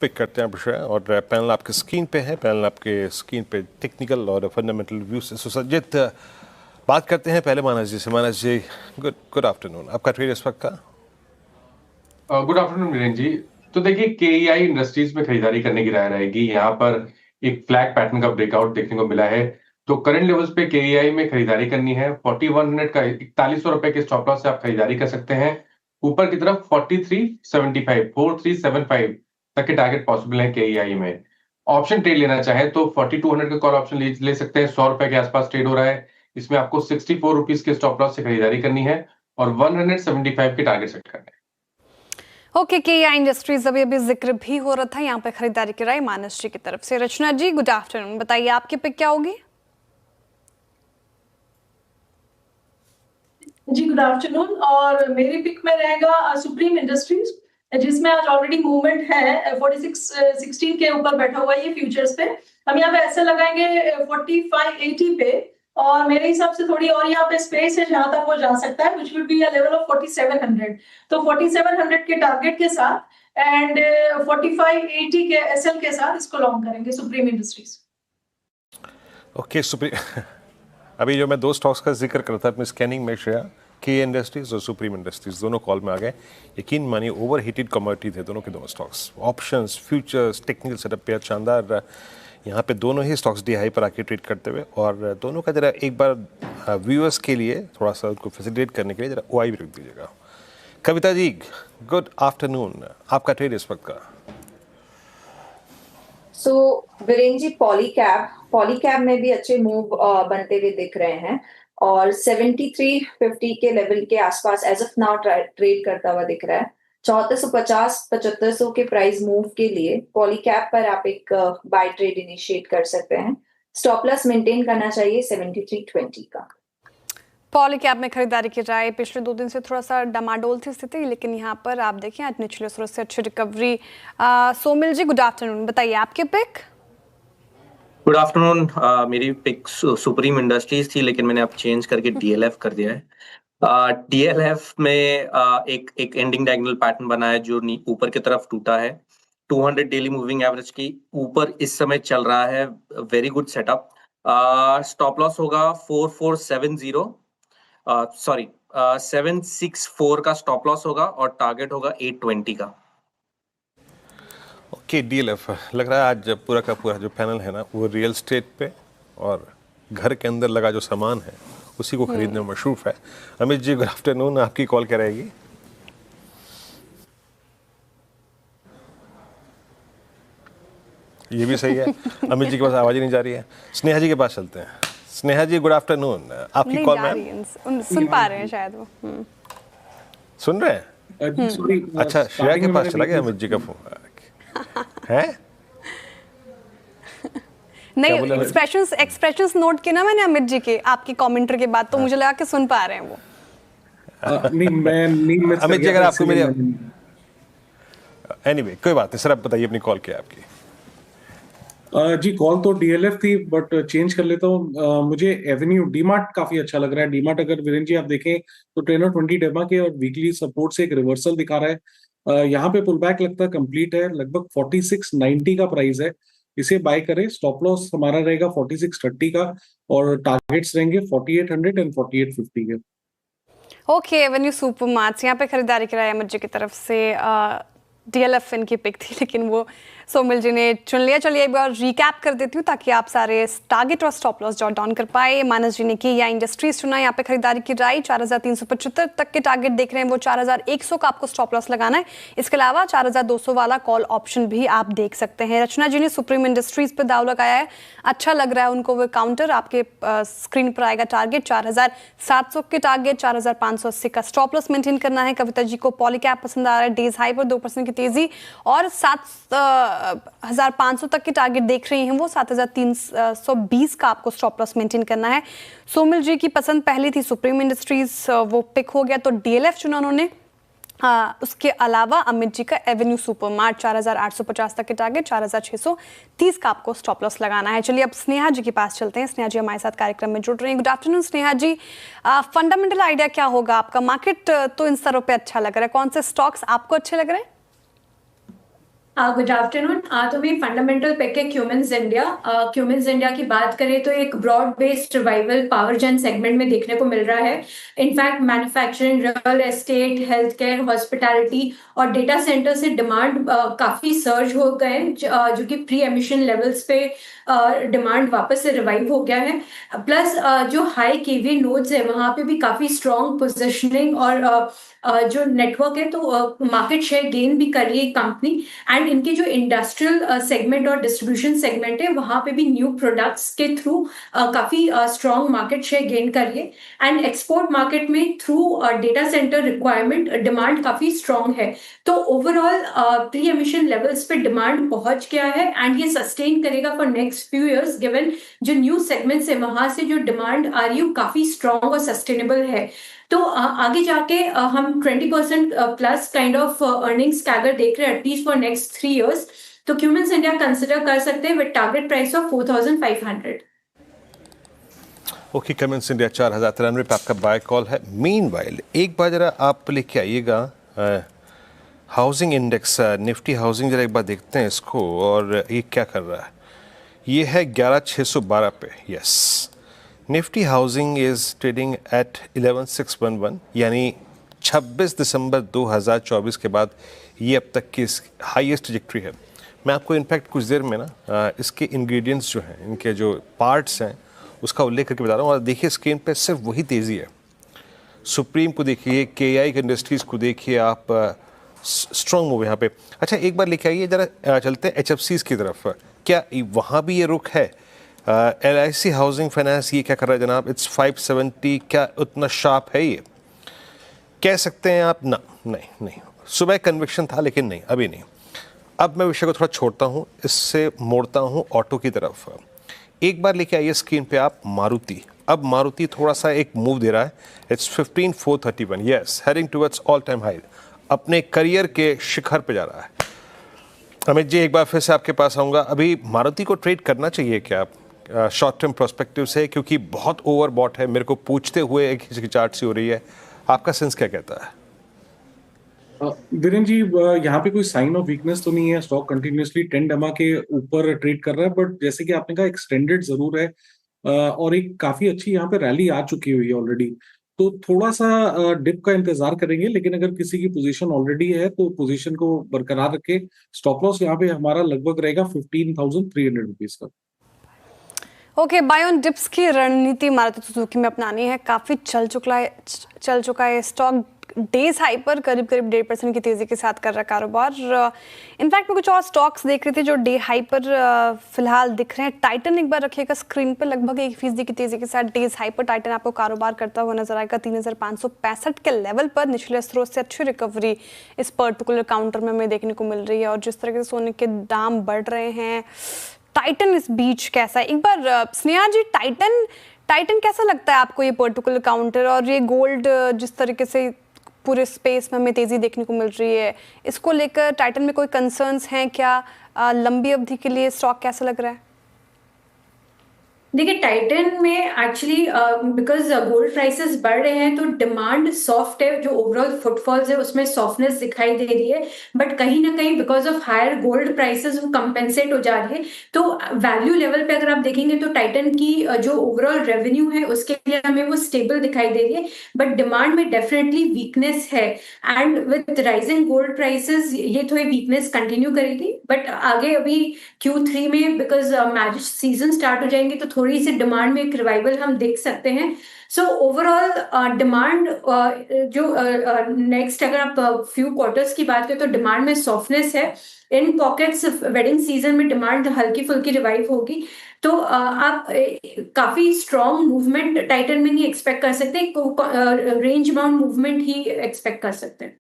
Pick करते हैं विषय और पैनल आपके स्क्रीन पे है। पैनल आपके स्क्रीन पे टेक्निकल और फंडामेंटल व्यू से सुसज्जित। बात करते हैं पहले मानस जी से। मानस जी, गुड आफ्टरनून। आपका ट्रेड इस वक्त का? Good afternoon Virendra ji. तो देखिए, केईआई इंडस्ट्रीज में खरीदारी करने की राय रहेगी। यहाँ पर एक फ्लैग पैटर्न का ब्रेकआउट देखने को मिला है। तो करंट लेवल्स पे केईआई में खरीदारी करनी है। 4100 का 4100 रुपए के स्टॉप लॉस से आप खरीदारी कर सकते हैं। ऊपर की तरफ 4375 तक के टारगेट पॉसिबल है केईआई में। ऑप्शन ट्रेड लेना चाहे तो 4200 का कॉल ऑप्शन ले सकते हैं। 100 रुपए के आसपास ट्रेड हो रहा है। इसमें आपको 64 रुपीज के स्टॉप लॉस से खरीदारी करनी है और 175 के टारगेट सेट करने हैं। ओके, केईआई इंडस्ट्रीज अभी जिक्र भी हो रहा था। यहाँ पे खरीदारी की राय मानस जी की तरफ से। रचना जी, गुड आफ्टरनून। बताइए आपकी पिक क्या होगी? जी गुड आफ्टरनून। और मेरी पिक में रहेगा सुप्रीम इंडस्ट्रीज, जिसमें आज ऑलरेडी मूवमेंट है। 4616 के ऊपर बैठा हुआ है ये फ्यूचर्स पे। हम यहाँ पे ऐसे लगाएंगे 4580 पे, और मेरे हिसाब से थोड़ी और यहाँ पे स्पेस है जहां तक वो जा सकता है, which will be a level of 4700। तो 4700 के टारगेट के साथ एंड 4580 के एसएल के साथ इसको लॉन्ग करेंगे सुप्रीम इंडस्ट्रीज। ओके, सुप्रीम अभी जो मैं दो स्टॉक्स का जिक्र करता था अपनी स्कैनिंग में, श्रेया, के इंडस्ट्रीज और सुप्रीम इंडस्ट्रीज दोनों कॉल में आ गए। यकीन मानिए ओवर हीटेड कमोडिटी थे दोनों के दोनों stocks. Options, futures, technical setup पे शानदार यहाँ पे दोनों ही स्टॉक्स डी हाई पर आके ट्रेड करते हुए। और दोनों का जरा एक बार व्यूअर्स के लिए थोड़ा सा उनको फैसिलिटेट करने के लिए जरा ओआई भी रख दीजिएगा। Kavita ji, good afternoon. आपका ट्रेड इस वक्त का? वीरेंद्र जी, पॉलीकैब में भी अच्छे मूव बनते हुए दिख रहे हैं और 7350 के लेवल के आसपास एज ऑफ नाउ ट्रेड करता हुआ दिख रहा है। 7450 7500 के प्राइस मूव के लिए पॉलीकैब पर आप एक बाय ट्रेड इनिशिएट कर सकते हैं। स्टॉप लॉस मेंटेन करना चाहिए 7320 का। पॉलीकैब में खरीदारी की राय। पिछले 2 दिन से थोड़ा सा डमाडोल थी स्थिति, लेकिन यहाँ पर आप देखें आज निचले स्रोत से अच्छी रिकवरी। सोमिल जी, गुड आफ्टरनून। बताइए आपके पिक। Good afternoon. मेरी पिक सुप्रीम इंडस्ट्रीज थी, लेकिन मैंने अब चेंज करके डीएलएफ कर दिया है। डीएलएफ में एक एंडिंग डायगोनल पैटर्न बना है जो ऊपर की तरफ टूटा है। 200 डेली मूविंग एवरेज की ऊपर इस समय चल रहा है। Very good setup. Stop loss होगा 4470, सॉरी 764 का स्टॉप लॉस होगा और टारगेट होगा 820 का। ओके, डीएलएफ लग रहा है आज पूरा का पूरा जो पैनल है ना, वो रियल एस्टेट पे और घर के अंदर लगा जो सामान है उसी को खरीदने में मशरूफ है। Amit ji, good afternoon. आपकी कॉल क्या रहेगी? ये भी सही है। अमित जी के पास आवाज ही नहीं जा रही है। स्नेहा जी के पास चलते हैं। स्नेहा जी, गुड आफ्टरनून। आपकी कॉल में सुन पा रहे हैं शायद वो। सुन रहे हैं? अच्छा, श्रेया के पास चला गया अमित जी का फोन है। नहीं, एक्सप्रेशंस नोट किया ना मैंने अमित जी के, आपकी कमेंट्री के बाद, तो मुझे लगा कि सुन पा रहे हैं वो। नहीं, अमित जी, अगर आपको मेरी एनीवे कोई बात नहीं सर, आप बताइए अपनी कॉल क्या है आपकी? जी, कॉल तो डीएलएफ थी, बट चेंज कर लेता हूँ। मुझे एवेन्यू डीमार्ट काफी अच्छा लग रहा है। डीमार्ट अगर वीरेंद्र जी आप देखें तो 10 और 20 डेमा के और वीकली सपोर्ट से एक रिवर्सल दिखा रहा है। यहाँ पे पुल बैक लगता है कंप्लीट है। लगभग 4690 का प्राइस है, इसे बाय करें। स्टॉप लॉस हमारा रहेगा 4630 का और टारगेट्स रहेंगे 4800 एंड 4850 के। ओके, एवेन्यू सुपरमार्ट्स यहाँ पे खरीदारी कराई अमित जी की तरफ से। डीएलएफ इनकी पिक थी, लेकिन वो सोमिल जी ने चुन लिया। चलिए एक बार रिकैप कर देती हूँ ताकि आप सारे टारगेट और स्टॉप लॉस जॉट डाउन कर पाए। मानस जी ने की या इंडस्ट्रीज चुना, यहाँ पे खरीदारी की राय। 4375 तक के टारगेट देख रहे हैं, वो 4100 का आपको स्टॉप लॉस लगाना है। इसके अलावा 4200 वाला कॉल ऑप्शन भी आप देख सकते हैं। रचना जी ने सुप्रीम इंडस्ट्रीज पे दाव लगाया है, अच्छा लग रहा है उनको वो काउंटर। आपके स्क्रीन पर आएगा टारगेट 4700 के टारगेट, 4580 का स्टॉप लॉस मेंटेन करना है। कविता जी को पॉलीकैब पसंद आ रहा है, डेज हाई पर 2% की तेजी और 7500 तक के टारगेट देख रही हैं वो। 7320 का आपको स्टॉप लॉस मेंटेन करना है। सोमिल जी की पसंद पहली थी सुप्रीम इंडस्ट्रीज, वो पिक हो गया तो डीएलएफ चुना उन्होंने। उसके अलावा अमित जी का एवेन्यू सुपरमार्ट 4850 तक के टारगेट, 4630 का आपको स्टॉप लॉस लगाना है। चलिए अब स्नेहा जी के पास चलते हैं। स्नेहा जी हमारे साथ कार्यक्रम में जुड़ रही हैं। गुड आफ्टरनून स्नेहा जी। फंडामेंटल आइडिया क्या होगा आपका? मार्केट तो इन स्तरों पे अच्छा लग रहा है, कौन से स्टॉक्स आपको अच्छे लग रहे हैं? Good afternoon. तो मेरी फंडामेंटल पिक है क्यूमिंस इंडिया। क्यूमिंस इंडिया की बात करें तो एक broad based revival power gen segment में देखने को मिल रहा है। In fact manufacturing, real estate, health care, hospitality और डेटा सेंटर से डिमांड काफी सर्ज हो गए, जो कि प्री एमिशन लेवल्स पे डिमांड वापस से रिवाइव हो गया है। प्लस जो हाई केवी नोड्स है वहां पे भी काफी स्ट्रॉन्ग पोजिशनिंग और जो नेटवर्क है, तो मार्केट शेयर गेन भी कर रही है कंपनी। एंड इनके जो इंडस्ट्रियल सेगमेंट और डिस्ट्रीब्यूशन सेगमेंट है वहां पे भी न्यू प्रोडक्ट्स के थ्रू काफी स्ट्रॉन्ग मार्केट शेयर गेन कर रही है। एंड एक्सपोर्ट मार्केट में through data centre requirement demand काफी स्ट्रॉन्ग है। तो ओवरऑल प्री एमिशन लेवल्स पे डिमांड पहुंच गया है एंड ये सस्टेन करेगा for next few years, given जो न्यू सेगमेंट्स है वहां से जो डिमांड आ रही है काफी स्ट्रॉन्ग और सस्टेनेबल है। तो आगे जाके हम 20% plus kind of earnings CAGR देख रहे हैं एटलीस्ट फॉर नेक्स्ट 3 इयर्स। तो क्यूमिंस इंडिया कंसिडर कर सकते हैं with target price of 4500। Okay, comments India 4093 पे आपका बाय कॉल है। मीनवाइल एक बार जरा आप लेके आइएगा हाउसिंग इंडेक्स, निफ्टी हाउसिंग, जरा एक बार देखते हैं इसको और ये क्या कर रहा है। ये है 11612 पे। Yes, Nifty housing is trading at 11611, यानी 26 दिसंबर 2024 के बाद ये अब तक की हाईएस्ट ट्रैजेक्टरी है। मैं आपको इनफैक्ट कुछ देर में ना इसके इंग्रेडिएंट्स जो हैं, इनके जो पार्ट्स हैं, उसका उल्लेख करके बता रहा हूँ। और देखिए स्क्रीन पे सिर्फ वही तेज़ी है। सुप्रीम को देखिए, केआई इंडस्ट्रीज़ को देखिए आप, स्ट्रॉन्ग मूव यहाँ पे। अच्छा, एक बार लेके आइए जरा, चलते हैं एचएफसीज़ की तरफ। क्या वहाँ भी ये रुख है? LIC हाउसिंग फाइनेंस ये क्या कर रहा है जनाब? इट्स 570। क्या उतना शार्प है ये? कह सकते हैं आप ना? नहीं, सुबह कन्विक्शन था लेकिन नहीं, अभी नहीं। अब मैं विषय को थोड़ा छोड़ता हूँ, इससे मोड़ता हूँ ऑटो की तरफ। एक बार लेके आइए स्क्रीन पे आप मारुति। अब मारुति थोड़ा सा एक मूव दे रहा है। It's 15431। Yes, heading towards all time high, अपने करियर के शिखर पे जा रहा है। अमित जी, एक बार फिर से आपके पास आऊँगा। अभी मारुति को ट्रेड करना चाहिए क्या आप शॉर्ट टर्म प्रोस्पेक्टिव से, क्योंकि बहुत ओवरबॉट है? मेरे को पूछते हुए एक चार्ट सी हो रही है, आपका सेंस क्या कहता है? वीरेन जी, यहाँ पे कोई साइन ऑफ वीकनेस तो नहीं है। स्टॉक कंटिन्यूसली 10 डमा के ऊपर ट्रेड कर रहा है, बट जैसे कि आपने कहा एक्सटेंडेड जरूर है और एक काफी अच्छी यहाँ पे रैली आ चुकी हुई है ऑलरेडी। तो थोड़ा सा डिप का इंतजार करेंगे, लेकिन अगर किसी की पोजीशन ऑलरेडी है तो पोजीशन को बरकरार रखे। स्टॉप लॉस यहाँ पे हमारा लगभग रहेगा 15,300 रुपीज का। ओके, बाय ऑन डिप्स की रणनीति मारुति सुजुकी में अपनानी है। काफ़ी चल चुका है स्टॉक डेज हाई पर करीब 1.5% की तेज़ी के साथ कर रहा है कारोबार। इनफैक्ट मैं कुछ और स्टॉक्स देख रही थी जो डे हाई पर फिलहाल दिख रहे हैं। टाइटन एक बार रखिएगा स्क्रीन पर, लगभग 1% की तेज़ी के साथ डेज हाई पर टाइटन आपको कारोबार करता हुआ नजर आएगा। 3565 के लेवल पर निचले स्रोत से अच्छी रिकवरी इस पर्टिकुलर काउंटर में हमें देखने को मिल रही है। और जिस तरह से सोने के दाम बढ़ रहे हैं, टाइटन इस बीच कैसा है? एक बार स्नेहा जी, टाइटन कैसा लगता है आपको ये पर्टिकुलर काउंटर और ये गोल्ड जिस तरीके से पूरे स्पेस में हमें तेजी देखने को मिल रही है, इसको लेकर टाइटन में कोई कंसर्न्स हैं क्या? लंबी अवधि के लिए स्टॉक कैसा लग रहा है? देखिए, टाइटन में एक्चुअली बिकॉज गोल्ड प्राइसेस बढ़ रहे हैं तो डिमांड सॉफ्ट है, जो ओवरऑल फुटफॉल्स है उसमें सॉफ्टनेस दिखाई दे रही है। बट कहीं ना कहीं because of higher gold prices वो कंपेंसेट हो जा रही है। तो वैल्यू लेवल पे अगर आप देखेंगे तो टाइटन की जो ओवरऑल रेवेन्यू है उसके लिए हमें वो स्टेबल दिखाई दे रही है, बट डिमांड में डेफिनेटली वीकनेस है। And with rising gold prices ये थोड़ी वीकनेस कंटिन्यू करेगी। बट आगे अभी Q3 में बिकॉज मैरिज सीजन स्टार्ट हो जाएंगे तो थोड़ी सी डिमांड में एक रिवाइवल हम देख सकते हैं। सो ओवरऑल डिमांड जो नेक्स्ट अगर आप फ्यू क्वार्टर्स की बात करें तो डिमांड में सॉफ्टनेस है। इन पॉकेट्स वेडिंग सीजन में डिमांड हल्की फुल्की रिवाइव होगी। तो आप काफी स्ट्रॉन्ग मूवमेंट टाइटन में नहीं एक्सपेक्ट कर सकते, रेंज बाउंड मूवमेंट ही एक्सपेक्ट कर सकते हैं।